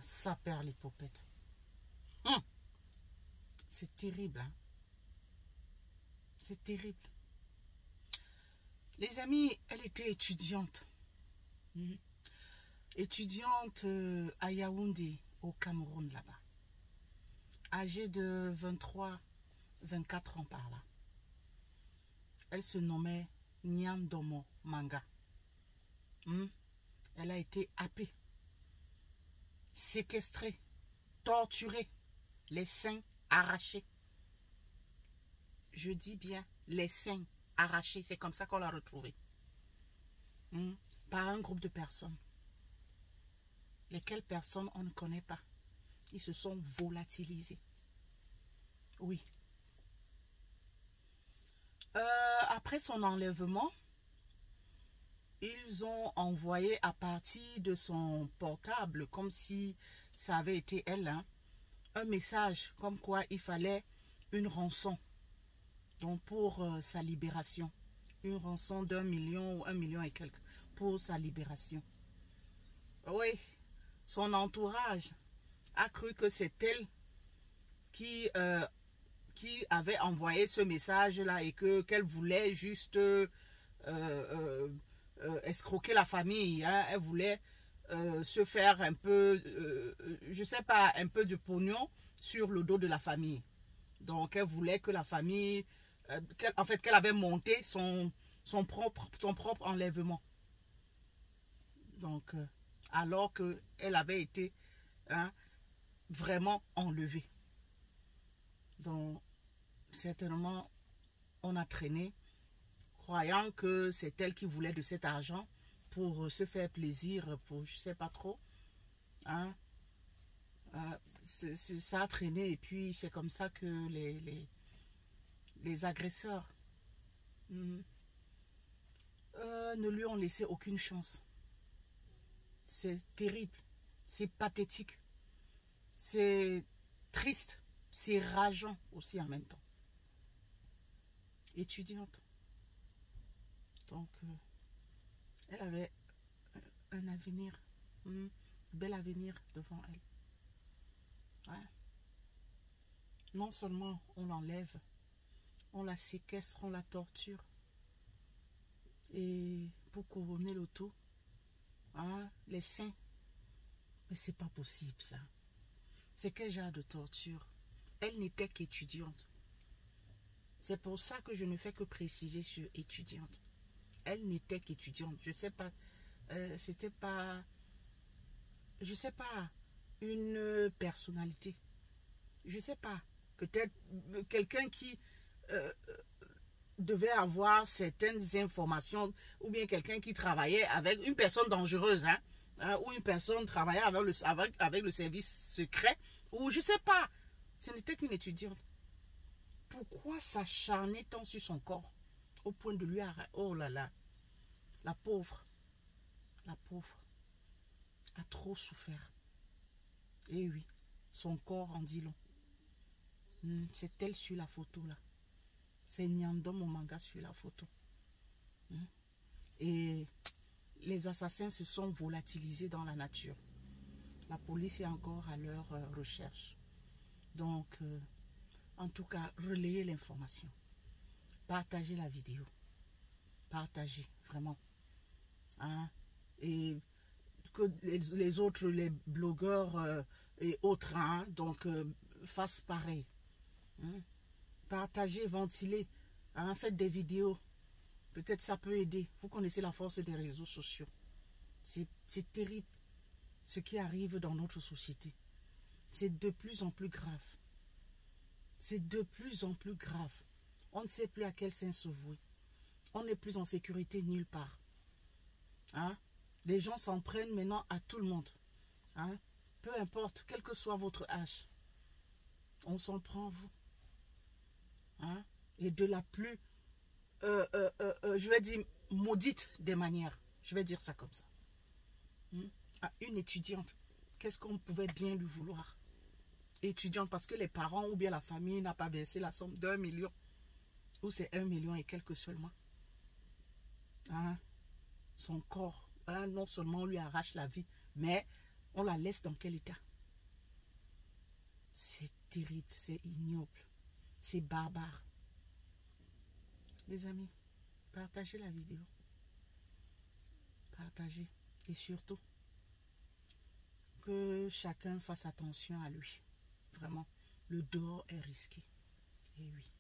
ça perd l'hypopète. C'est terrible, hein? C'est terrible. Les amis, elle était étudiante. Étudiante à Yaoundé, au Cameroun, là-bas. Âgée de 23, 24 ans par là. Elle se nommait Nyandomo Manga. Elle a été happée, séquestrée, torturée, les seins arrachés. Je dis bien les seins arrachés, c'est comme ça qu'on l'a retrouvée. Par un groupe de personnes. Lesquelles personnes on ne connaît pas. Ils se sont volatilisés. Oui. Après son enlèvement, ils ont envoyé à partir de son portable, comme si ça avait été elle, hein, un message comme quoi il fallait une rançon. Donc pour sa libération. Une rançon d'1 million ou 1 million et quelques pour sa libération. Oui, son entourage a cru que c'est elle qui avait envoyé ce message-là et qu'elle voulait juste escroquer la famille. Hein. Elle voulait se faire un peu, je sais pas, un peu de pognon sur le dos de la famille. Donc, elle voulait que la famille, qu'elle avait monté son propre enlèvement. Donc, alors qu'elle avait été vraiment enlevée. Donc, certainement, on a traîné, croyant que c'est elle qui voulait de cet argent pour se faire plaisir, pour je sais pas trop. Hein? Ça a traîné et puis c'est comme ça que les agresseurs ne lui ont laissé aucune chance. C'est terrible, c'est pathétique, c'est triste, c'est rageant aussi en même temps. Étudiante. Donc, elle avait un avenir, un bel avenir devant elle. Ouais. Non seulement on l'enlève, on la séquestre, on la torture. Et pour couronner le tout, les seins. Mais c'est pas possible ça. C'est quel genre de torture? Elle n'était qu'étudiante. C'est pour ça que je ne fais que préciser sur étudiante. Elle n'était qu'étudiante. Je sais pas, c'était pas, je sais pas, une personnalité. Je sais pas, peut-être quelqu'un qui devait avoir certaines informations ou bien quelqu'un qui travaillait avec une personne dangereuse, ou une personne travaillait avec le service secret, ou je sais pas. Ce n'était qu'une étudiante. Pourquoi s'acharner tant sur son corps au point de lui arracher? Oh là là, la pauvre a trop souffert. Et oui, son corps en dit long. C'est elle sur la photo là. C'est Nyandomo Manga sur la photo. Et les assassins se sont volatilisés dans la nature. La police est encore à leur recherche. Donc, en tout cas, relayez l'information. Partagez la vidéo. Partagez, vraiment. Et que les autres, les blogueurs et autres, donc, fassent pareil. Partagez, ventilez. Faites des vidéos. Peut-être ça peut aider. Vous connaissez la force des réseaux sociaux. C'est terrible ce qui arrive dans notre société. C'est de plus en plus grave. C'est de plus en plus grave. On ne sait plus à quel sein se vouer. On n'est plus en sécurité nulle part. Les gens s'en prennent maintenant à tout le monde. Peu importe, quel que soit votre âge. On s'en prend à vous. Et de la plus, je vais dire, maudite des manières. Je vais dire ça comme ça. À une étudiante, qu'est-ce qu'on pouvait bien lui vouloir? Étudiante parce que les parents ou bien la famille n'a pas versé la somme d'1 million. Ou c'est 1 million et quelques seulement. Son corps, non seulement on lui arrache la vie, mais on la laisse dans quel état? C'est terrible, c'est ignoble, c'est barbare. Les amis, partagez la vidéo. Partagez. Et surtout, que chacun fasse attention à lui. Vraiment, le dehors est risqué. Et oui.